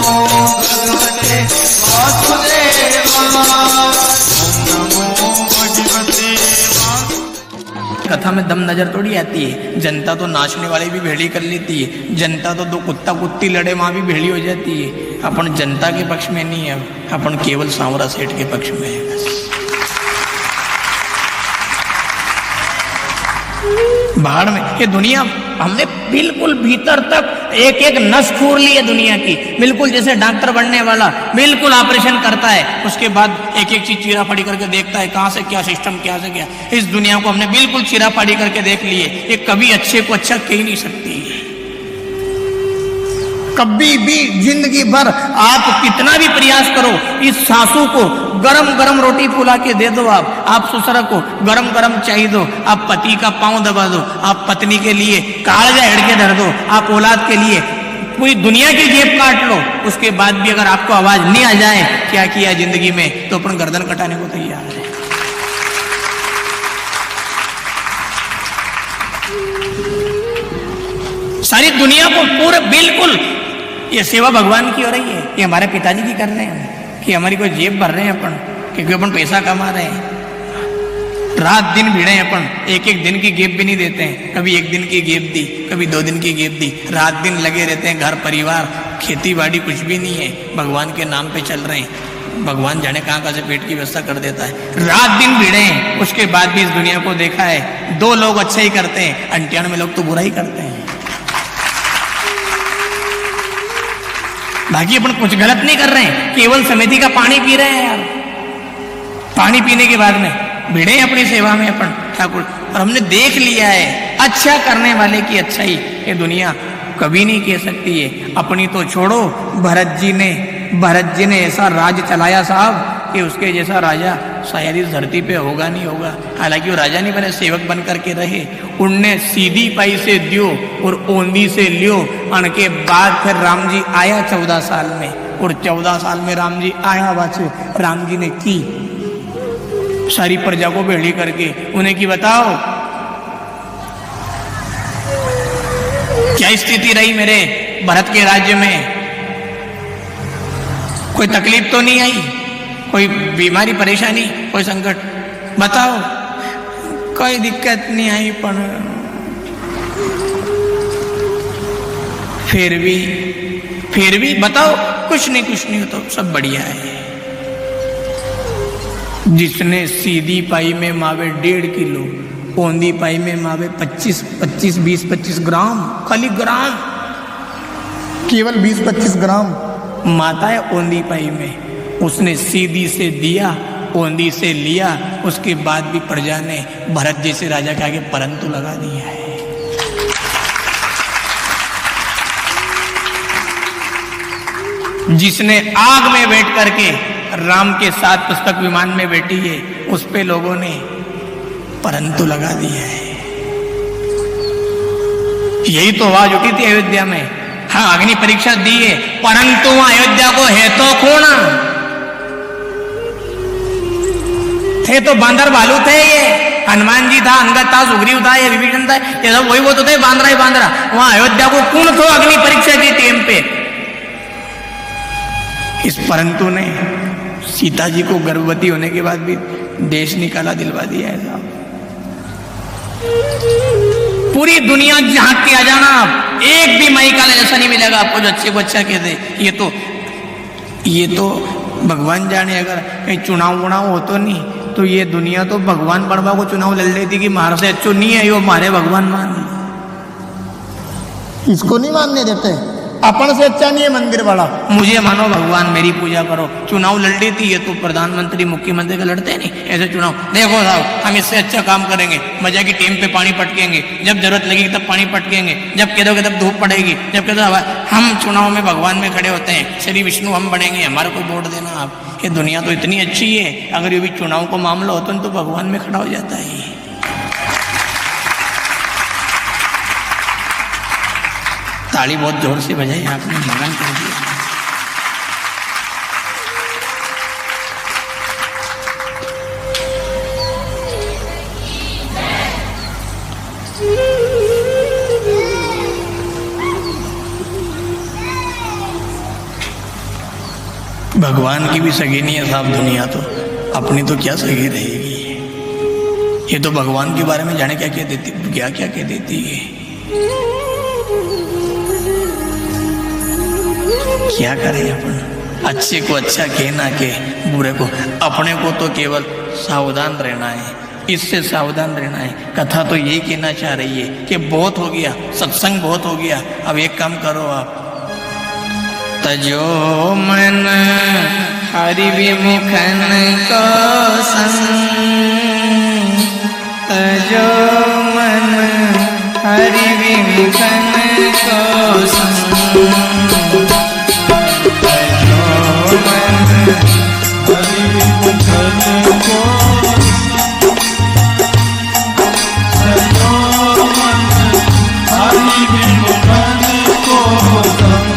भगवते वासुदेवा। कथा में दम नजर थोड़ी आती है। जनता तो नाचने वाले भी भेड़ी कर लेती है, जनता तो दो कुत्ता कुत्ती लड़े वहां भी भेड़ी हो जाती है। अपन जनता के पक्ष में नहीं है, अपन केवल सांवरा सेठ के पक्ष में है बस। बाहर में ये दुनिया हमने बिल्कुल भीतर तक एक एक नस खूर ली है दुनिया की। बिल्कुल जैसे डॉक्टर बनने वाला बिल्कुल ऑपरेशन करता है, उसके बाद एक एक चीज चीरा फाड़ी करके देखता है कहां से क्या सिस्टम क्या से क्या। इस दुनिया को हमने बिल्कुल चीरा फाड़ी करके देख लिए। ये कभी अच्छे को अच्छा कह ही नहीं सकती। कभी भी जिंदगी भर आप कितना भी प्रयास करो, इस सासू को गरम गरम रोटी फुला के दे दो, आप ससुर को गरम गरम चाय दो, आप पति का पांव दबा दो, आप पत्नी के लिए कालजा हिड़ के धर दो, आप औलाद के लिए पूरी दुनिया की जेब काट लो, उसके बाद भी अगर आपको आवाज नहीं आ जाए क्या किया जिंदगी में, तो अपन गर्दन कटाने को तैयार है। सारी दुनिया को पूरे बिल्कुल ये सेवा भगवान की हो रही है, ये हमारे पिताजी की कर रहे हैं कि हमारी कोई जेब भर रहे हैं अपन, क्योंकि अपन पैसा कमा रहे हैं। रात दिन भिड़े हैं अपन, एक एक दिन की गेप भी नहीं देते हैं। कभी एक दिन की गेप दी, कभी 2 दिन की गेप दी, रात दिन लगे रहते हैं। घर परिवार खेती बाड़ी कुछ भी नहीं है, भगवान के नाम पे चल रहे हैं। भगवान जाने कहाँ से पेट की व्यवस्था कर देता है। रात दिन भिड़े हैं, उसके बाद भी इस दुनिया को देखा है 2 लोग अच्छा ही करते हैं, 98 लोग तो बुरा ही करते हैं। बाकी अपन कुछ गलत नहीं कर रहे हैं, केवल समिति का पानी पी रहे हैं यार। पानी पीने के बाद में भिड़े हैं अपनी सेवा में अपन ठाकुर, और हमने देख लिया है अच्छा करने वाले की अच्छाई ये दुनिया कभी नहीं कह सकती है। अपनी तो छोड़ो, भरत जी ने ऐसा राज चलाया साहब कि उसके जैसा राजा शायद इस धरती पे होगा नहीं होगा। हालांकि वो राजा नहीं बने, सेवक बन करके रहे। उनने सीधी पाई से दियो और ओंधी से लियो। अन के बाद फिर राम जी आया 14 साल में, और 14 साल में राम जी आया बाचे राम जी ने की सारी प्रजा को भेड़ी करके उन्हें की बताओ क्या स्थिति रही मेरे भरत के राज्य में। कोई तकलीफ तो नहीं आई, कोई बीमारी परेशानी, कोई संकट बताओ, कोई दिक्कत नहीं आई। पर फिर भी बताओ कुछ नहीं तो सब बढ़िया है। जिसने सीधी पाई में मावे 1.5 किलो, ओंधी पाई में मावे 20-25 ग्राम, खाली ग्राम, केवल 20-25 ग्राम माता है ओंधी पाई में। उसने सीधी से दिया, ओंधी से लिया, उसके बाद भी प्रजा ने भरत जैसे राजा के आगे परंतु लगा दिया है। जिसने आग में बैठ करके राम के 7 पुस्तक विमान में बैठी है, उस पे लोगों ने परंतु लगा दिया है। यही तो आवाज उठी थी अयोध्या में। हाँ, अग्नि परीक्षा दी है, परंतु अयोध्या को है तो खोना थे, तो बांदर भालू थे। ये हनुमान जी था, अंगद था, सुग्रीव था, ये विभीषण था, ये सब वही वो तो थे, बांदरा ही बांदरा। वहां अयोध्या को कौन तो अग्नि परीक्षा की टाइम पे इस परंतु ने सीता जी को गर्भवती होने के बाद भी देश निकाला, दिलवा दिया है साहब। पूरी दुनिया झांक के आ जाना आप, एक भी माई का ऐसा नहीं मिलेगा आपको जो अच्छे को अच्छा कह दे। ये तो भगवान जाने, अगर कहीं चुनाव वुनाव हो तो नहीं, तो ये दुनिया तो भगवान बनवा को चुनाव लड़ लेती कि मार से अच्छो नहीं है, यो मारे भगवान मान, इसको नहीं मानने देते। अपन से अच्छा नहीं है मंदिर वाला, मुझे मानो भगवान, मेरी पूजा करो। चुनाव लड़ लेती है तो प्रधानमंत्री मुख्यमंत्री का लड़ते नहीं ऐसे चुनाव। देखो साहब, हम इससे अच्छा काम करेंगे, मजा की टीम पे पानी पटकेंगे, जब जरूरत लगेगी तब पानी पटकेंगे, जब कह दोगे तब धूप पड़ेगी, जब कह दो हम चुनाव में भगवान में खड़े होते हैं, श्री विष्णु हम बनेंगे, हमारे को वोट देना आप। ये दुनिया तो इतनी अच्छी है, अगर ये भी चुनाव को मामला होता तो भगवान में खड़ा हो जाता है। ताली बहुत जोर से बजाई आपने, मगन कर दिया। भगवान की भी सगी नहीं है साहब दुनिया, तो अपनी तो क्या सगी रहेगी। ये तो भगवान के बारे में जाने क्या क्या देती, क्या क्या कह देती है। क्या करें अपन, अच्छे को अच्छा कहना के बुरे को, अपने को तो केवल सावधान रहना है, इससे सावधान रहना है। कथा तो यही कहना चाह रही है कि बहुत हो गया, सत्संग बहुत हो गया, अब एक काम करो आप, तजो मन हरि विमुखन को संग, तजो मन हरि विमुखन को संग, तजो मन हरि विमुखन को, तजो मन हरि विमुखन को संग,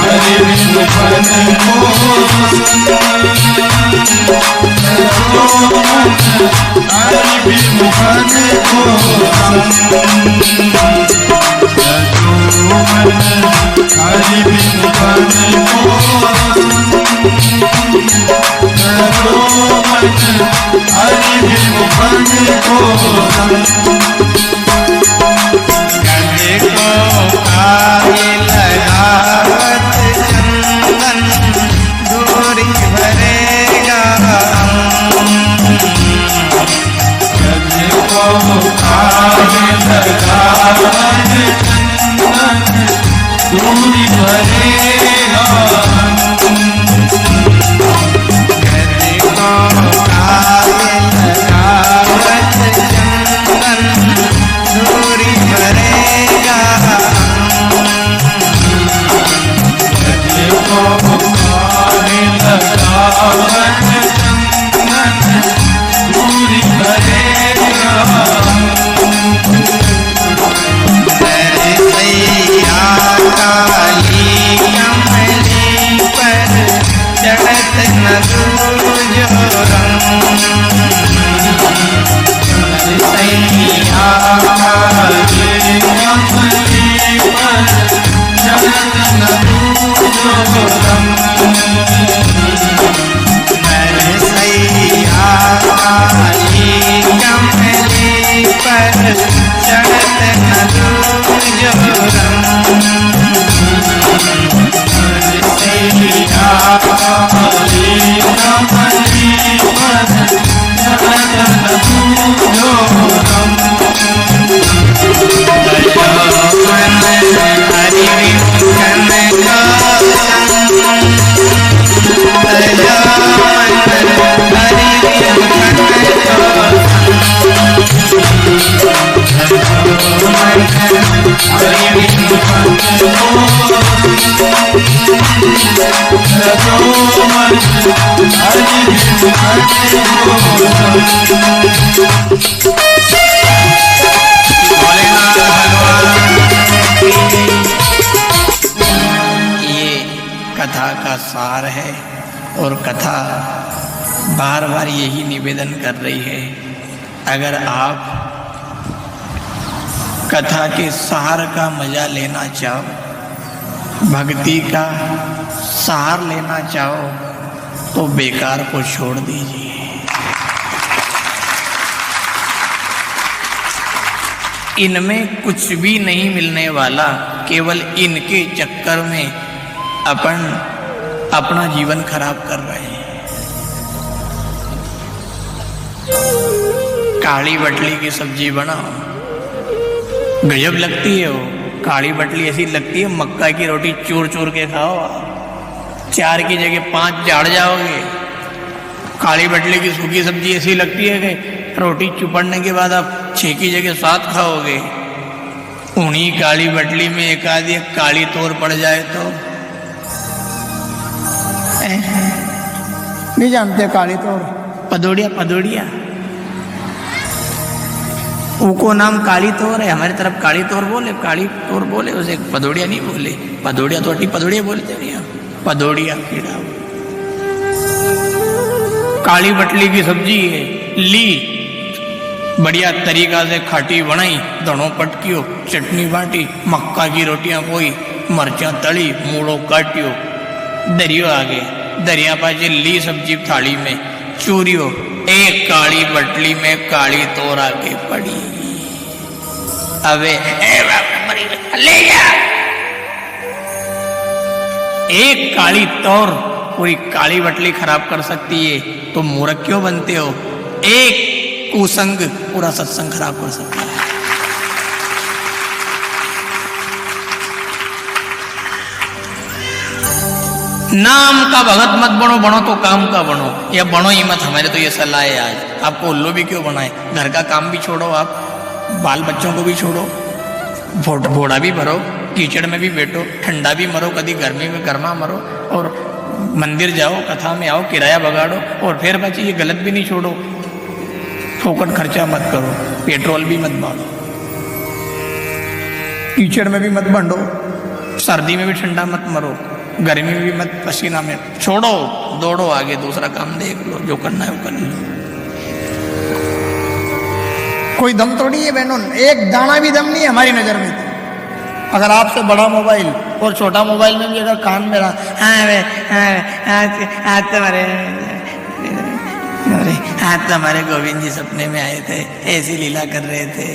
हरि विष्णु हरि बिन मन को हरि बिन मन को गले को काहे लगावत चंदन दूरी भरेगा गले को काहे लगावत चंदन दूरी भरेगा गले को काहे लगावत चंदन दूरी भरेगा गले को काहे लगावत चंदन दूरी भरेगा मेरे सैया काली कमली पर चढ़त न दूजो रंग मेरे सैया काली कमली पर चढ़त न दूजो रंग मेरे सैया काली कमली पर चढ़त न दूजो रंग मेरे सैया काली कमली पर चढ़त न दूजो रंग हरि विष्णु का ये कथा का सार है और कथा बार बार यही निवेदन कर रही है, अगर आप कथा के सार का मजा लेना चाहो, भक्ति का सार लेना चाहो, तो बेकार को छोड़ दीजिए। इनमें कुछ भी नहीं मिलने वाला, केवल इनके चक्कर में अपन अपना जीवन खराब कर रहे हैं। काली बटली की सब्जी बनाओ, गजब लगती है वो काली बटली, ऐसी लगती है मक्का की रोटी चूर चूर के खाओ, 4 की जगह 5 झाड़ जाओगे। काली बटली की सूखी सब्जी ऐसी लगती है कि रोटी चुपड़ने के बाद आप 6 की जगह 7 खाओगे। उन्हीं काली बटली में एक आधी काली तोर पड़ जाए तो नहीं जानते काली तोर, पदोड़िया पदोड़िया, उनको नाम काली तोर है, हमारी तरफ काली तोर बोले, काली तोर बोले, उसे पदोड़िया नहीं बोले। पदोड़िया तो अटी पदोड़िया बोलते हैं, पदोड़िया कीड़ा। काली बटली की सब्जी है, ली बढ़िया तरीका से खाटी बनाई, दड़ों पटकियो, चटनी बाटी, मक्का की रोटियां पोई, मर्चा तली, मूड़ो काटियो, दरियो आगे, दरिया पाचे ली सब्जी थाली में, चूरियो, एक काली बटली में काली तोर आके पड़ी। अबे ले जा, एक काली तोर पूरी काली बटली खराब कर सकती है, तो मूर्ख क्यों बनते हो? एक कुसंग पूरा सत्संग खराब कर सकता है। नाम का भगत मत बनो, बनो तो काम का बनो, या बनो ही मत। हमारे तो ये सलाह है आज, आपको उल्लू भी क्यों बनाए, घर का काम भी छोड़ो, आप बाल बच्चों को भी छोड़ो, घोड़ा भी भरो, कीचड़ में भी बैठो, ठंडा भी मरो, कभी गर्मी में गर्मा मरो, और मंदिर जाओ, कथा में आओ, किराया बगाड़ो, और फिर बच्चे ये गलत भी नहीं छोड़ो, फोकट खर्चा मत करो, पेट्रोल भी मत बांटो, कीचड़ में भी मत बंडो, सर्दी में भी ठंडा मत मरो, गर्मी में भी मत पसीना में, छोड़ो, दौड़ो आगे, दूसरा काम देख लो, जो करना है वो कर लो। कोई दम थोड़ी है बहनों, एक दाना भी दम नहीं है हमारी नजर में। तो अगर आपसे बड़ा मोबाइल और छोटा मोबाइल में भी अगर कान में रहा, आज तो हमारे गोविंद जी सपने में आए थे, ऐसी लीला कर रहे थे,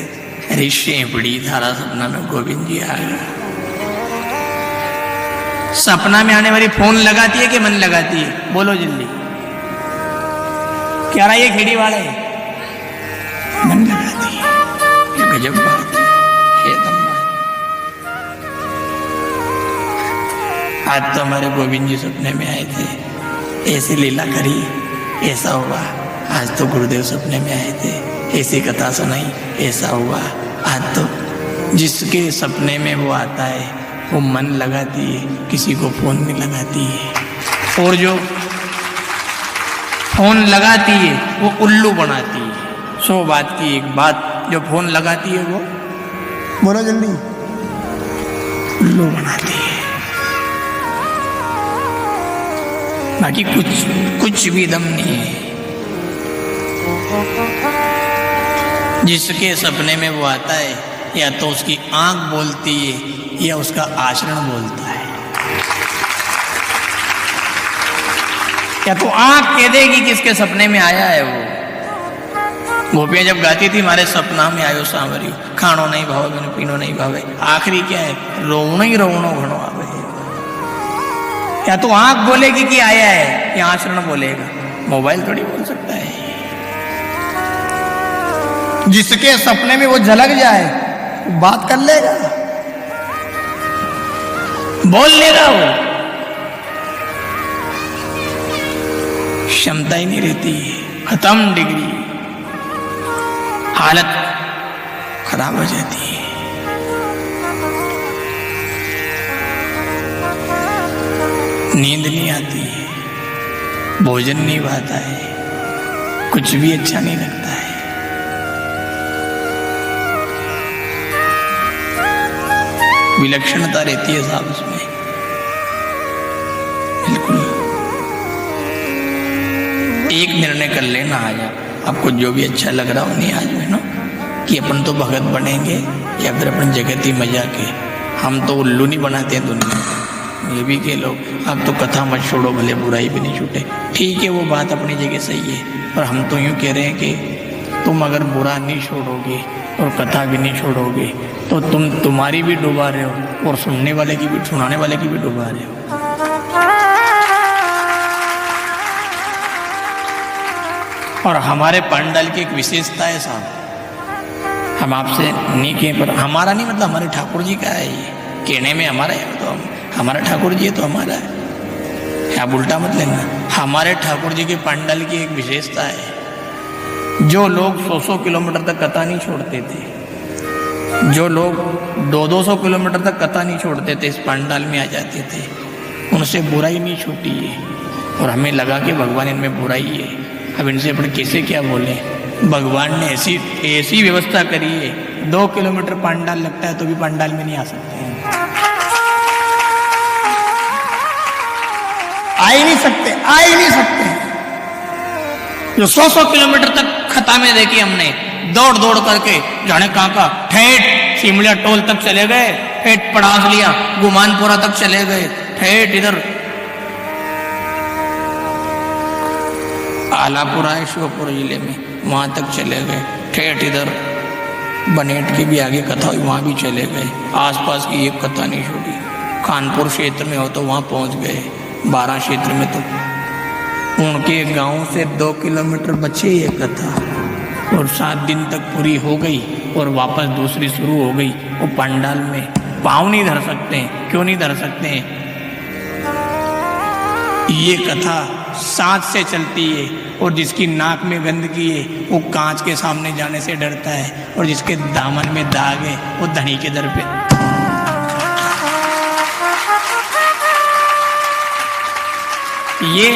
अरे शेपड़ी थारा सपना में गोविंद जी आ गया। सपना में आने वाली फोन लगाती है कि मन लगाती है? बोलो जल्दी, क्या रहा ये खेड़ी वाले? मन लगाती है। ये गजब बात है, ये दम बात। आज तो हमारे गोविंद जी सपने में आए थे, ऐसी लीला करी, ऐसा हुआ। आज तो गुरुदेव सपने में आए थे, ऐसी कथा सुनाई, ऐसा हुआ। आज तो जिसके सपने में वो आता है वो मन लगाती है, किसी को फोन में लगाती है। और जो फोन लगाती है वो उल्लू बनाती है। 100 बात की एक बात, जो फोन लगाती है वो, बोलो जल्दी, उल्लू बनाती है। बाकी कुछ भी दम नहीं है। जिसके सपने में वो आता है, या तो उसकी आंख बोलती है या उसका आचरण बोलता है। या तो आंख कह देगी कि इसके सपने में आया है वो। गोपियां जब गाती थी, हमारे सपना में आयो सांवरियो, खाणो नहीं भावे मैंने पीनो नहीं भावे, आखिरी क्या है? रोवणो ही रोवणो घणो आवे। या तो आंख बोलेगी कि आया है, या आचरण बोलेगा। मोबाइल थोड़ी बोल सकता है। जिसके सपने में वो झलक जाए, वो बात कर लेगा, बोल लेगा। वो क्षमता ही नहीं रहती है, खत्म डिग्री, हालत खराब हो जाती है। नींद नहीं आती है, भोजन नहीं भाता है, कुछ भी अच्छा नहीं लगता है। विलक्षणता रहती है साहब उसमें, बिल्कुल। एक निर्णय कर लेना आज आपको जो भी अच्छा लग रहा हो, नहीं आज में ना, कि अपन तो भगत बनेंगे या फिर अपन जगत ही मजा के। हम तो उल्लू नहीं बनाते हैं दुनिया को। ये भी के लोग आप तो कथा मत छोड़ो, भले बुराई भी नहीं छूटे। ठीक है, वो बात अपनी जगह सही है, पर हम तो यूँ कह रहे हैं कि तुम अगर बुरा नहीं छोड़ोगे और कथा भी नहीं छोड़ोगे तो तुम्हारी भी डुबा रहे हो और सुनने वाले की भी, सुनाने वाले की भी डुबा रहे हो। और हमारे पंडाल की एक विशेषता है साहब, हम आपसे नहीं कहें, पर हमारा नहीं मतलब हमारे ठाकुर जी का है। ये कहने में हमारा है, तो हमारा ठाकुर जी है तो हमारा है, आप उल्टा मत लेना। हमारे ठाकुर जी के पंडाल की एक विशेषता है, जो लोग 100-100 किलोमीटर तक कथा नहीं छोड़ते थे, जो लोग 200-200 किलोमीटर तक कथा नहीं छोड़ते थे, इस पंडाल में आ जाते थे, उनसे बुराई नहीं छूटी है। और हमें लगा कि भगवान इनमें बुराई है, अब इनसे अपन कैसे क्या बोले। भगवान ने ऐसी व्यवस्था करी है, 2 किलोमीटर पंडाल लगता है तो भी पंडाल में नहीं आ सकते हैं, आ ही नहीं सकते, आ ही नहीं सकते। जो 100-100 किलोमीटर तक खता में देखी हमने, दौड़ दौड़ करके जाने कहाँ का, ठेठ शिमलिया टोल तक चले गए, ठेठ पड़ास लिया, गुमानपुरा तक चले गए, ठेठ इधर आलापुरा है श्योपुर जिले में, वहां तक चले गए, ठेठ इधर बनेट के भी आगे कथा हुई, वहां भी चले गए। आसपास की एक कथा नहीं छोड़ी। कानपुर क्षेत्र में हो तो वहां पहुंच गए, 12 क्षेत्र में तो उनके गांव से 2 किलोमीटर बचे ये कथा, और 7 दिन तक पूरी हो गई और वापस दूसरी शुरू हो गई। वो पंडाल में पाँव नहीं धर सकते हैं। क्यों नहीं धर सकते हैं? ये कथा सांस से चलती है, और जिसकी नाक में गंदगी है वो कांच के सामने जाने से डरता है, और जिसके दामन में दाग है वो धनी के दर पे। ये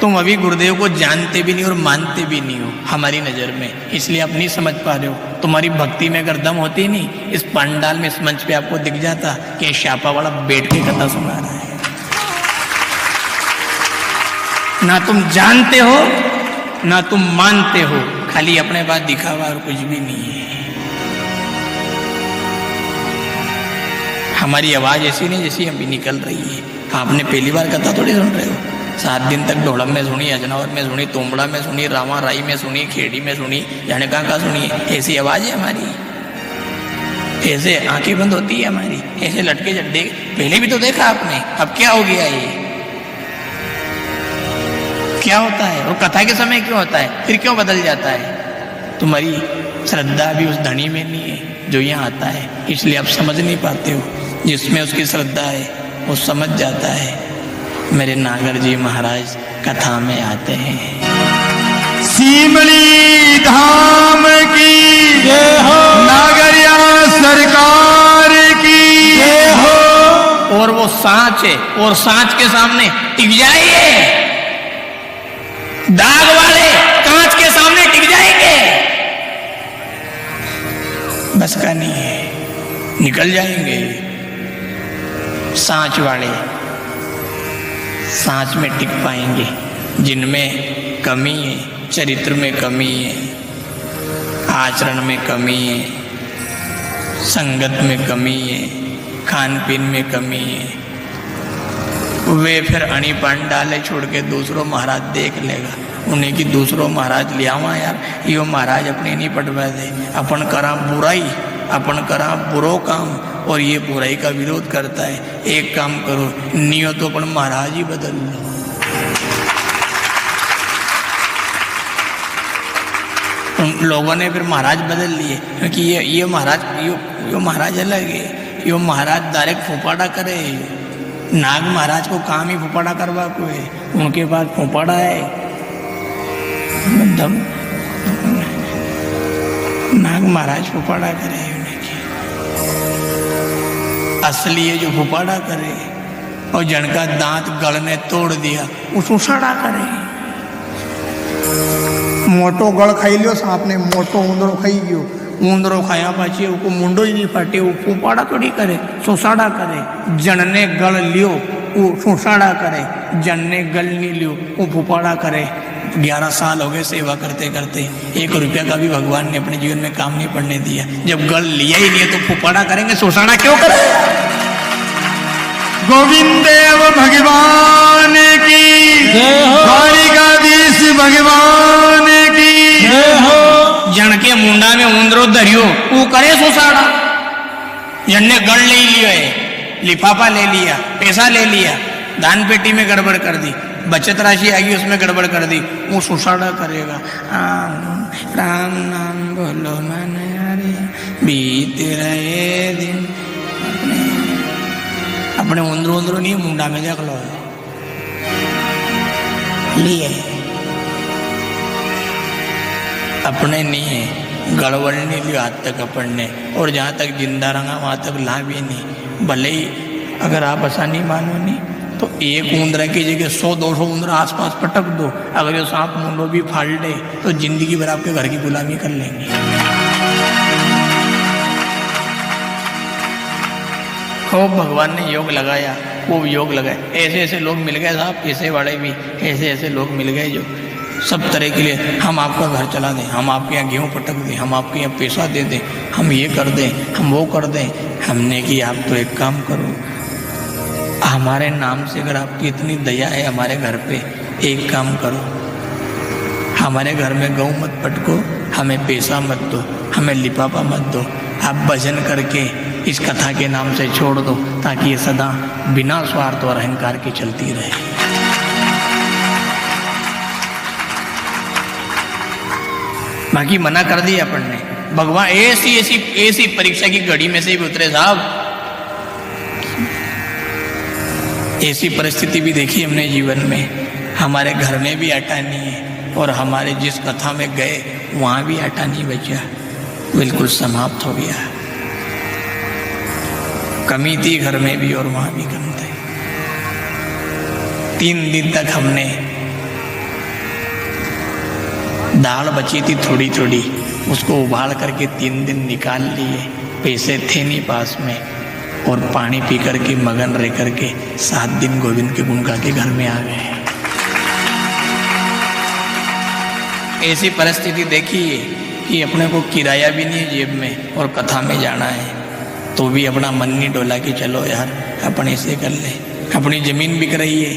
तुम अभी गुरुदेव को जानते भी नहीं और मानते भी नहीं हो हमारी नजर में, इसलिए आप नहीं समझ पा रहे हो। तुम्हारी भक्ति में अगर दम होती नहीं, इस पंडाल में, इस मंच पे आपको दिख जाता कि श्यापा वाला बैठ के कथा सुना रहा है। ना तुम जानते हो ना तुम मानते हो, खाली अपने पास दिखावा और कुछ भी नहीं है। हमारी आवाज ऐसी नहीं जैसी अभी निकल रही है। आपने पहली बार कथा थोड़ी सुन रहे हो। 7 दिन तक ढोलम में सुनी, अजनौर में सुनी, तोमड़ा में सुनी, रामा राई में सुनी, खेड़ी में सुनी, जाने कहाँ सुनी। ऐसी आवाज है हमारी, ऐसे आंखें बंद होती है हमारी, ऐसे लटके जड्डे पहले भी तो देखा आपने। अब क्या हो गया ये, क्या होता है? और कथा के समय क्यों होता है, फिर क्यों बदल जाता है? तुम्हारी श्रद्धा भी उस धनी में नहीं है जो यहाँ आता है, इसलिए आप समझ नहीं पाते हो। जिसमें उसकी श्रद्धा है वो समझ जाता है। मेरे नागर जी महाराज कथा में आते हैं। सिमली धाम की जय हो, नागरिया सरकार की जय हो। और वो सांच है, और सांच के सामने टिक जाइए, दाग वाले कांच के सामने टिक जाएंगे, बस का नहीं है, निकल जाएंगे। सांच वाले सांच में टिक पाएंगे, जिनमें कमी है, चरित्र में कमी है, आचरण में कमी है, संगत में कमी है, खान पीन में कमी है, वे फिर अणी पान डाले छोड़ के दूसरों महाराज देख लेगा। उन्हें कि दूसरों महाराज ले आवा यार, यो महाराज अपने नहीं पटवा दे, अपन करा बुराई, अपन करा बुरो काम, और ये बुराई का विरोध करता है। एक काम करो, नियो तो अपन महाराज ही बदल लो। उन लोगों ने फिर महाराज बदल लिए, क्योंकि ये महाराज यो महाराज अलग है। यो महाराज डायरेक्ट फुफाड़ा करे, नाग महाराज को काम ही फुफाड़ा करवा को है, उनके पास फुफाड़ा है। दम नाग महाराज फुफाड़ा करे, असली है जो फुफाड़ा करे, और जन का दांत गल ने तोड़ दिया वो सुसाड़ा करे। मोटो गळ खाई लियो सांप ने, मोटो ऊंदरो खाई गयो, ऊंदरो खाया पाछे वो मुंडो ही नहीं फाटे, वो फुफाड़ा थोड़ी करे, सुसाड़ा करे। जन ने गल लियो वो सुसाड़ा करे, जन ने गल नहीं लियो वो फुफाड़ा करे। 11 साल हो गए सेवा करते करते, 1 रुपया का भी भगवान ने अपने जीवन में काम नहीं पड़ने दिया। जब गल लिया ही नहीं तो फुफाड़ा करेंगे, सुसाड़ा क्यों करें? गोविंद देव भगवान की जय हो, द्वारिकाधीश भगवान की जय हो। जन के मुंडा में ऊंदरो धरियो वो करे सुसाड़ा। जन ने गल ले लियो है, लिफाफा ले लिया, पैसा ले लिया, दान पेटी में गड़बड़ कर दी, बचत राशि आ गई उसमें गड़बड़ कर दी, वो सुसाड़ा करेगा। राम नाम बोलो मन हरे, बीत रहे दिन। अपने उंदरो उंदरो नहीं, मुंडा में देख लो लिए, अपने नहीं है, गड़बड़ नहीं लियो आज तक अपन ने, और जहाँ तक जिंदा रहा वहाँ तक लाभ ही नहीं। भले ही अगर आप ऐसा नहीं मानो नहीं तो एक ऊंदरा की जगह 100-200 ऊंदरा आसपास पटक दो, अगर ये सांप मुंडो भी फाड़ ले तो जिंदगी भर आपके घर की गुलामी कर लेंगे। खूब भगवान ने योग लगाया, खूब योग लगाया, ऐसे ऐसे लोग मिल गए साहब, पैसे वाले भी ऐसे ऐसे लोग मिल गए जो सब तरह के लिए, हम आपका घर चला दें, हम आपके यहाँ गेहूँ पटक दें, हम आपके यहाँ पैसा दे दें, हम ये कर दें, हम वो कर दें। हमने कि आप तो एक काम करो, हमारे नाम से अगर आपकी इतनी दया है हमारे घर पे, एक काम करो, हमारे घर में गऊ मत पटको, हमें पैसा मत दो, हमें लिफाफा मत दो, आप भजन करके इस कथा के नाम से छोड़ दो, ताकि ये सदा बिना स्वार्थ और अहंकार के चलती रहे। बाकी मना कर दिया अपन ने। भगवान ऐसी ऐसी ऐसी परीक्षा की घड़ी में से भी उतरे साहब, ऐसी परिस्थिति भी देखी हमने जीवन में। हमारे घर में भी आटा नहीं है, और हमारे जिस कथा में गए वहाँ भी आटा नहीं बचा, बिल्कुल समाप्त हो गया। कमी थी घर में भी और वहाँ भी कम थे। 3 दिन तक हमने, दाल बची थी थोड़ी थोड़ी, उसको उबाल करके 3 दिन निकाल लिए, पैसे थे नहीं पास में, और पानी पी करके मगन रह करके 7 दिन गोविंद के गुण गा के घर में आ गए। ऐसी परिस्थिति देखी है कि अपने को किराया भी नहीं है जेब में और कथा में जाना है, तो भी अपना मन नहीं डोला कि चलो यार अपन ऐसे कर ले। अपनी ज़मीन बिक रही है,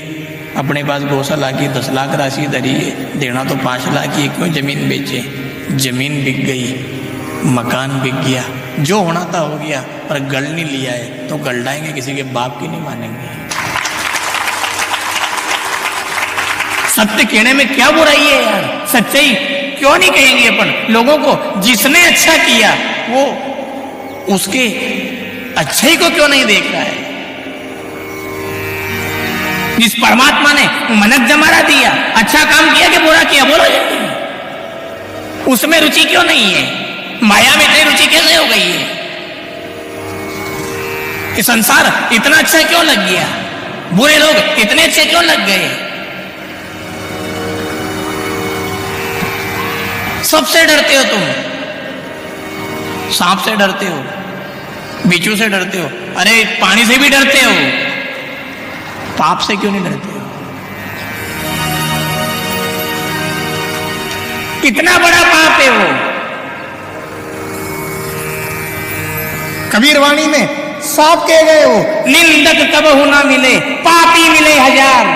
अपने पास गौशाला की 10 लाख राशि धरी है, देना तो 5 लाख ही, क्यों ज़मीन बेचे। ज़मीन बिक गई, मकान बिक गया, जो होना था हो गया, पर गल नहीं लिया है तो गलडाएंगे, किसी के बाप की नहीं मानेंगे। सत्य कहने में क्या बुराई है यार, सच्चाई क्यों नहीं कहेंगे अपन लोगों को। जिसने अच्छा किया वो उसके अच्छाई को क्यों नहीं देख रहा है। जिस परमात्मा ने मनक जमारा दिया, अच्छा काम किया कि बुरा किया, बोलो जल्दी। उसमें रुचि क्यों नहीं है, माया में इतनी रुचि कैसे हो गई है। ये संसार इतना अच्छा क्यों लग गया, बुरे लोग इतने अच्छे क्यों लग गए। सबसे डरते हो तुम, सांप से डरते हो, बिच्छू से डरते हो, अरे पानी से भी डरते हो, पाप से क्यों नहीं डरते हो। कितना बड़ा पाप है वो। कबीर वाणी में साफ कह गए हो, निंदक कबहु ना मिले, पापी मिले 1000।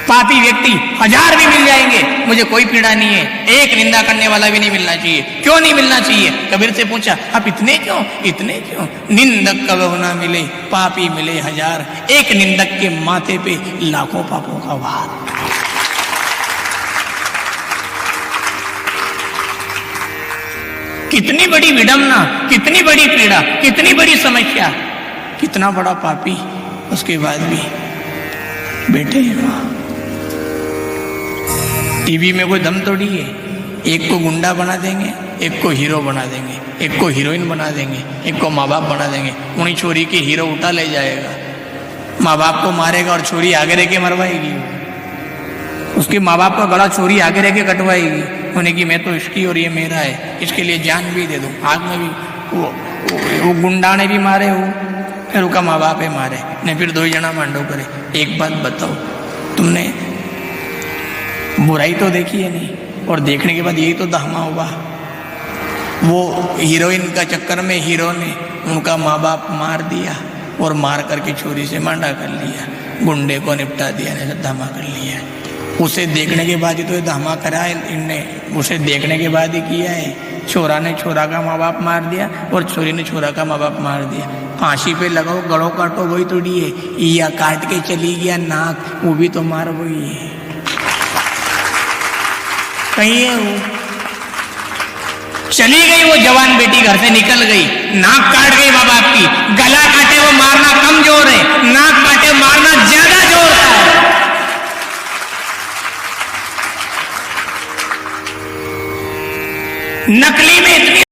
पापी व्यक्ति 1000 भी मिल जाएंगे, मुझे कोई पीड़ा नहीं है, एक निंदा करने वाला भी नहीं मिलना चाहिए। क्यों नहीं मिलना चाहिए। कबीर से पूछा आप इतने क्यों, इतने क्यों। निंदक कबहु ना मिले, पापी मिले 1000। एक निंदक के माथे पे लाखों पापों का भार। कितनी बड़ी विडंबना, कितनी बड़ी पीड़ा, कितनी बड़ी समस्या, कितना बड़ा पापी, उसके बाद भी बैठे हैं वहां। टीवी में कोई दम तोड़ी है। एक को गुंडा बना देंगे, एक को हीरो बना देंगे, एक को हीरोइन बना देंगे, एक को माँ बाप बना देंगे। उन्हीं छोरी के हीरो उठा ले जाएगा, माँ बाप को मारेगा और छोरी आगे रह के मरवाएगी। उसके माँ बाप का गला छोरी आगे रह के कटवाएगी, उन्हें कि मैं तो इसकी और ये मेरा है, इसके लिए जान भी दे दूं। आग में भी वो गुंडा ने भी मारे हो, फिर उसका माँ बाप है मारे ने, फिर 2 जना मांडो करे। एक बात बताओ, तुमने बुराई तो देखी है नहीं, और देखने के बाद यही तो धामा हुआ। वो हीरोइन का चक्कर में हीरो ने उनका माँ बाप मार दिया और मार करके छोरी से मांडा कर लिया, गुंडे को निपटा दिया, ने धामा कर लिया। उसे देखने के बाद ही तो ये धामा करा है इनने, उसे देखने के बाद ही किया है। छोरा ने छोरा का माँ बाप मार दिया और छोरी ने छोरा का माँ बाप मार दिया। फांसी पे लगाओ, गड़ो काटो, वही तोड़ी है, या काट के चली गया नाक, वो भी तो मार वही है। कहीं है वो, चली गई वो जवान बेटी, घर से निकल गई, नाक काट गई माँ बाप की। गला काटे वो मारना कम जोर है, नाक काटे मारना ज्यादा जोर है। नकली में इतनी